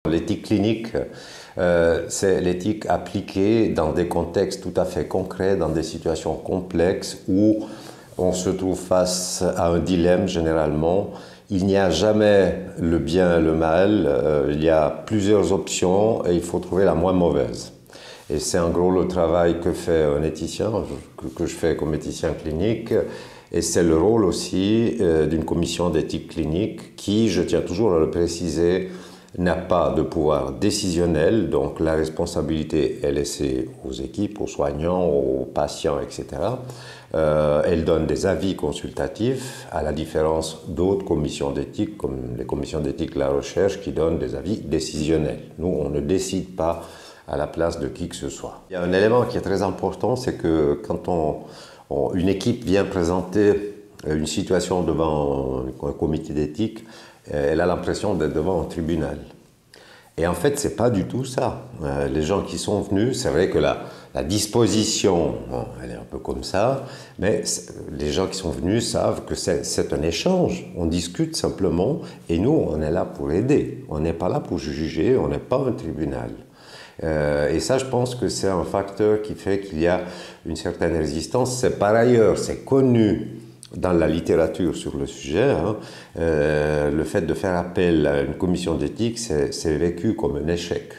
L'éthique clinique, c'est l'éthique appliquée dans des contextes tout à fait concrets, dans des situations complexes où on se trouve face à un dilemme généralement. Il n'y a jamais le bien et le mal, il y a plusieurs options et il faut trouver la moins mauvaise. Et c'est en gros le travail que fait un éthicien, que je fais comme éthicien clinique. Et c'est le rôle aussi d'une commission d'éthique clinique qui, je tiens toujours à le préciser, n'a pas de pouvoir décisionnel, donc la responsabilité est laissée aux équipes, aux soignants, aux patients, etc. Elle donne des avis consultatifs, à la différence d'autres commissions d'éthique, comme les commissions d'éthique de la recherche, qui donnent des avis décisionnels. Nous, on ne décide pas à la place de qui que ce soit. Il y a un élément qui est très important, c'est que quand une équipe vient présenter une situation devant un comité d'éthique, elle a l'impression d'être devant un tribunal. Et en fait, c'est pas du tout ça. Les gens qui sont venus, c'est vrai que la disposition, bon, elle est un peu comme ça, mais les gens qui sont venus savent que c'est un échange. On discute simplement, et nous, on est là pour aider. On n'est pas là pour juger, on n'est pas un tribunal. Et ça, je pense que c'est un facteur qui fait qu'il y a une certaine résistance. C'est par ailleurs, c'est connu dans la littérature sur le sujet, hein, le fait de faire appel à une commission d'éthique, c'est vécu comme un échec.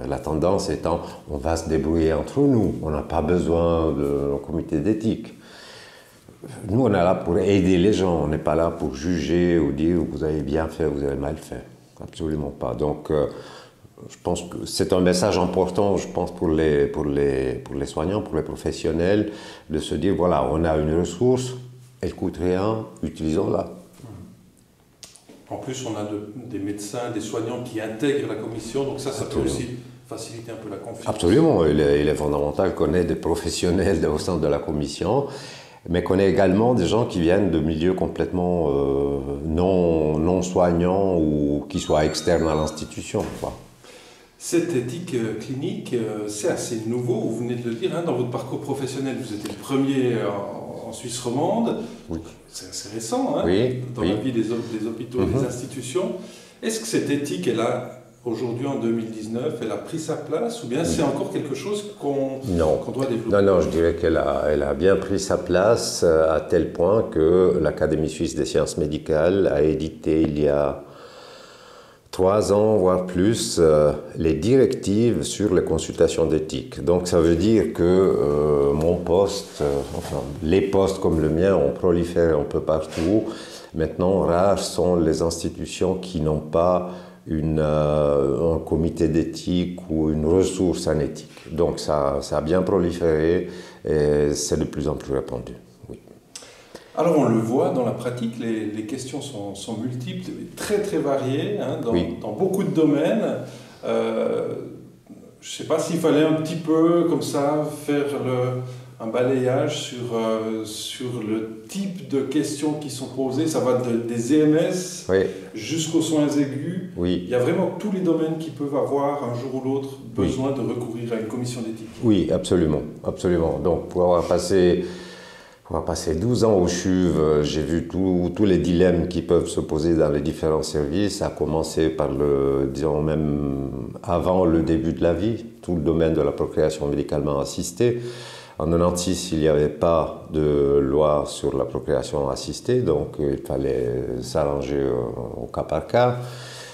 La tendance étant, on va se débrouiller entre nous, on n'a pas besoin d'un comité d'éthique. Nous, on est là pour aider les gens, on n'est pas là pour juger ou dire vous avez bien fait, vous avez mal fait. Absolument pas. Donc, je pense que c'est un message important, je pense, pour les soignants, pour les professionnels, de se dire, voilà, on a une ressource, elle ne coûte rien, utilisons-la. En plus, on a des médecins, des soignants qui intègrent la commission, donc ça peut aussi faciliter un peu la confiance. Absolument, il est fondamental qu'on ait des professionnels au sein de la commission, mais qu'on ait également des gens qui viennent de milieux complètement non soignants ou qui soient externes à l'institution, quoi. Cette éthique clinique, c'est assez nouveau, vous venez de le dire, hein, dans votre parcours professionnel, vous étiez le premier en Suisse romande, oui. C'est assez récent, hein, oui, dans la vie des hôpitaux et des institutions. Est-ce que cette éthique, aujourd'hui en 2019, elle a pris sa place ou bien c'est encore quelque chose qu'on doit développer? Non, je dirais qu'elle a bien pris sa place à tel point que l'Académie suisse des sciences médicales a édité il y a 3 ans, voire plus, les directives sur les consultations d'éthique. Donc ça veut dire que mon poste, enfin les postes comme le mien ont proliféré un peu partout. Maintenant, rares sont les institutions qui n'ont pas un comité d'éthique ou une ressource en éthique. Donc ça a bien proliféré et c'est de plus en plus répandu. Oui. Alors on le voit dans la pratique, les questions sont multiples, très très variées, hein, dans beaucoup de domaines. Je ne sais pas s'il fallait un petit peu comme ça faire un balayage sur le type de questions qui sont posées. Ça va des EMS jusqu'aux soins aigus. Oui. Il y a vraiment tous les domaines qui peuvent avoir un jour ou l'autre besoin de recourir à une commission d'éthique. Oui, absolument, absolument. Donc pour avoir passé 12 ans au CHUV, j'ai vu tous les dilemmes qui peuvent se poser dans les différents services, à commencer par disons même avant le début de la vie, tout le domaine de la procréation médicalement assistée. En 1996, il n'y avait pas de loi sur la procréation assistée, donc il fallait s'arranger au cas par cas.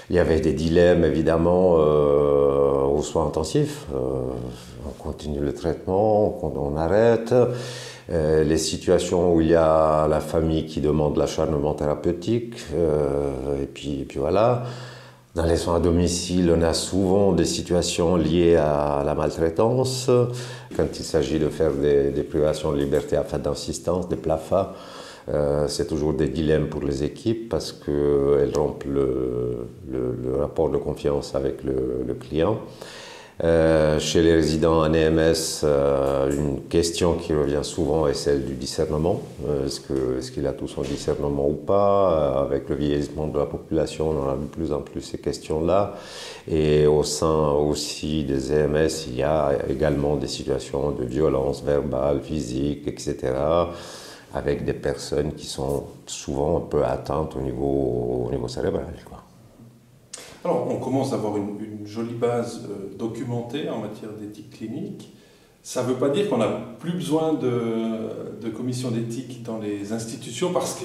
Il y avait des dilemmes, évidemment, aux soins intensifs. On continue le traitement, on arrête. Les situations où il y a la famille qui demande l'acharnement thérapeutique, et puis voilà. Dans les soins à domicile, on a souvent des situations liées à la maltraitance. Quand il s'agit de faire des privations de liberté à fin d'assistance, des PLAFA, c'est toujours des dilemmes pour les équipes parce qu'elles rompent le rapport de confiance avec le client. Chez les résidents en EMS, une question qui revient souvent est celle du discernement. Est-ce qu'il a tout son discernement ou pas? Avec le vieillissement de la population, on a de plus en plus ces questions-là. Et au sein aussi des EMS, il y a également des situations de violence verbale, physique, etc., avec des personnes qui sont souvent un peu atteintes au niveau cérébral, quoi. Alors, on commence à avoir une une jolie base documentée en matière d'éthique clinique. Ça ne veut pas dire qu'on n'a plus besoin de commissions d'éthique dans les institutions, parce que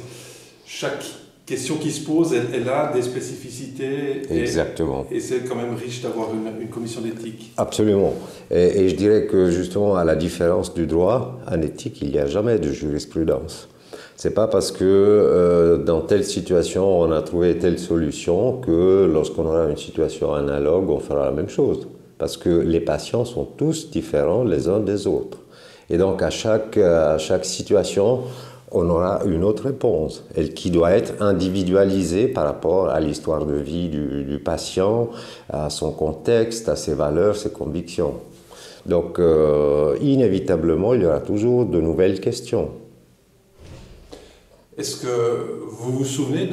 chaque question qui se pose, elle a des spécificités. Exactement. Et c'est quand même riche d'avoir une commission d'éthique. Absolument. Et je dirais que justement, à la différence du droit, en éthique, il n'y a jamais de jurisprudence. C'est pas parce que dans telle situation on a trouvé telle solution que lorsqu'on aura une situation analogue, on fera la même chose. Parce que les patients sont tous différents les uns des autres. Et donc à chaque situation, on aura une autre réponse, et qui doit être individualisée par rapport à l'histoire de vie du patient, à son contexte, à ses valeurs, ses convictions. Donc inévitablement, il y aura toujours de nouvelles questions. Est-ce que vous vous souvenez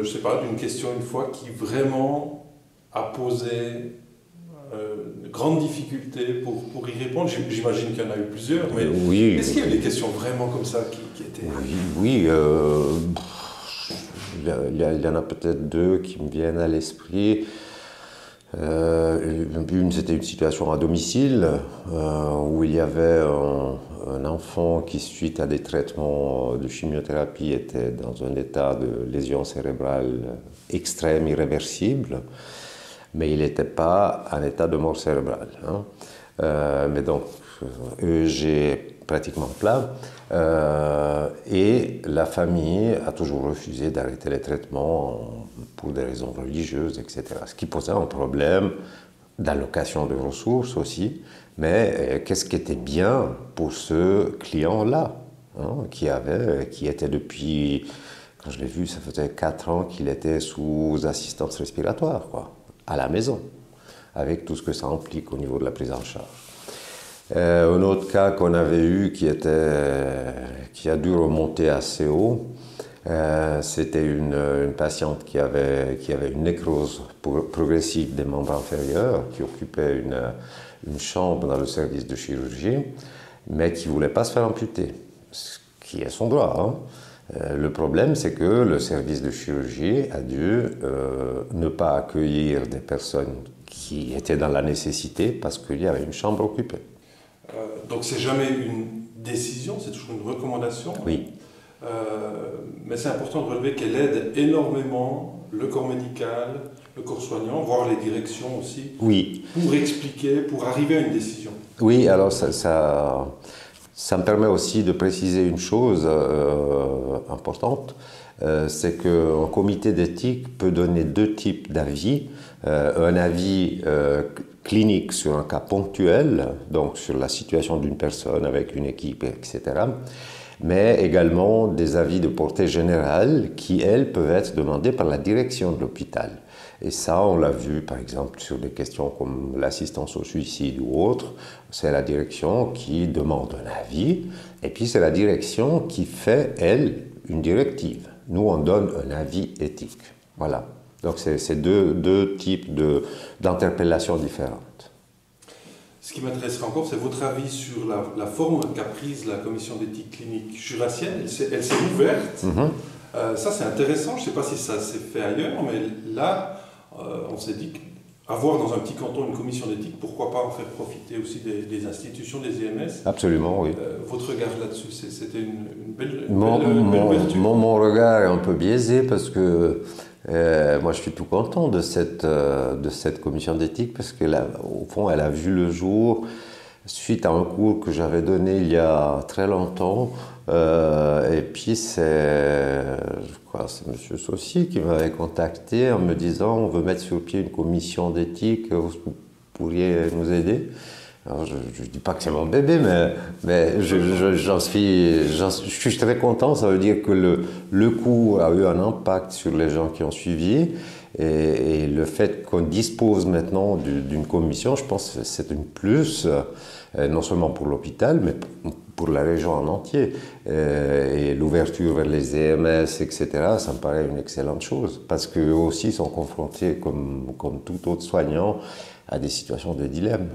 je sais pas, d'une question une fois qui vraiment a posé de grandes difficultés pour y répondre? J'imagine qu'il y en a eu plusieurs, mais oui. Est-ce qu'il y a eu des questions vraiment comme ça qui étaient... Oui, il y en a peut-être deux qui me viennent à l'esprit. Une, c'était une situation à domicile où il y avait un enfant qui, suite à des traitements de chimiothérapie, était dans un état de lésion cérébrale extrême, irréversible, mais il n'était pas en état de mort cérébrale. Mais donc, EEG pratiquement plat, et la famille a toujours refusé d'arrêter les traitements pour des raisons religieuses, etc. Ce qui posait un problème d'allocation de ressources aussi, mais qu'est-ce qui était bien pour ce client-là, qui était depuis, quand je l'ai vu, ça faisait 4 ans qu'il était sous assistance respiratoire, à la maison, avec tout ce que ça implique au niveau de la prise en charge. Un autre cas qu'on avait eu qui a dû remonter assez haut, c'était une patiente qui avait une nécrose progressive des membres inférieurs, qui occupait une chambre dans le service de chirurgie, mais qui ne voulait pas se faire amputer, ce qui est son droit. Le problème, c'est que le service de chirurgie a dû ne pas accueillir des personnes qui étaient dans la nécessité parce qu'il y avait une chambre occupée. Donc c'est jamais une décision, c'est toujours une recommandation. Oui. Mais c'est important de relever qu'elle aide énormément le corps médical, le corps soignant, voire les directions aussi, oui, pour expliquer, pour arriver à une décision. Oui, alors ça me permet aussi de préciser une chose importante, c'est qu'un comité d'éthique peut donner 2 types d'avis. Un avis clinique sur un cas ponctuel, donc sur la situation d'une personne avec une équipe, etc. Mais également des avis de portée générale qui, elles, peuvent être demandés par la direction de l'hôpital. Et ça, on l'a vu, par exemple, sur des questions comme l'assistance au suicide ou autre. C'est la direction qui demande un avis, et puis c'est la direction qui fait, elle, une directive. Nous, on donne un avis éthique. Voilà. Donc, c'est deux types d'interpellations différentes. Ce qui m'intéresserait encore, c'est votre avis sur la forme qu'a prise la commission d'éthique clinique jurassienne. Elle s'est ouverte. Ça, c'est intéressant. Je ne sais pas si ça s'est fait ailleurs, mais là, on s'est dit qu'avoir dans un petit canton une commission d'éthique, pourquoi pas en faire profiter aussi des institutions, des EMS. Absolument, oui. Votre regard là-dessus, c'était une belle ouverture. Mon regard est un peu biaisé parce que moi, je suis tout content de cette commission d'éthique parce qu'au fond, elle a vu le jour suite à un cours que j'avais donné il y a très longtemps. Et puis, c'est M. Saucy qui m'avait contacté en me disant « On veut mettre sur pied une commission d'éthique, vous pourriez nous aider ?» Alors, je ne dis pas que c'est mon bébé, mais je suis très content. Ça veut dire que le cours a eu un impact sur les gens qui ont suivi. Et le fait qu'on dispose maintenant d'une commission, je pense que c'est une plus, non seulement pour l'hôpital, mais pour la région en entier. Et l'ouverture vers les EMS, etc., ça me paraît une excellente chose. Parce qu'eux aussi sont confrontés, comme tout autre soignant, à des situations de dilemme.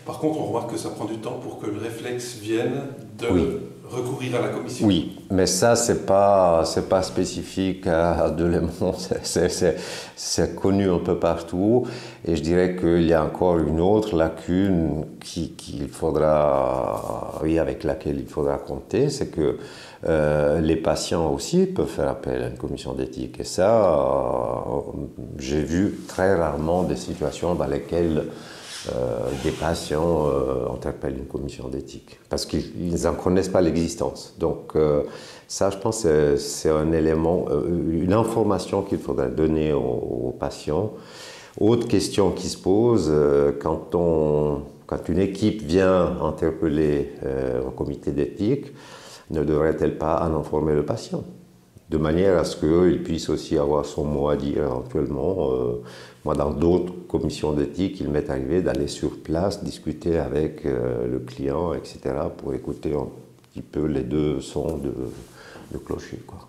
Par contre, on remarque que ça prend du temps pour que le réflexe vienne de recourir à la commission. Oui, mais ça, c'est pas spécifique à Delémont, c'est connu un peu partout. Et je dirais qu'il y a encore une autre lacune qu'il faudra, oui, avec laquelle il faudra compter, c'est que les patients aussi peuvent faire appel à une commission d'éthique. Et ça, j'ai vu très rarement des situations dans lesquelles des patients interpellent une commission d'éthique parce qu'ils n'en connaissent pas l'existence. Donc ça, je pense, c'est un élément, une information qu'il faudrait donner aux patients. Autre question qui se pose, quand une équipe vient interpeller un comité d'éthique, ne devrait-elle pas en informer le patient ? De manière à ce qu'il puisse aussi avoir son mot à dire éventuellement. Moi, dans d'autres commissions d'éthique, il m'est arrivé d'aller sur place, discuter avec le client, etc., pour écouter un petit peu les deux sons de clocher, quoi.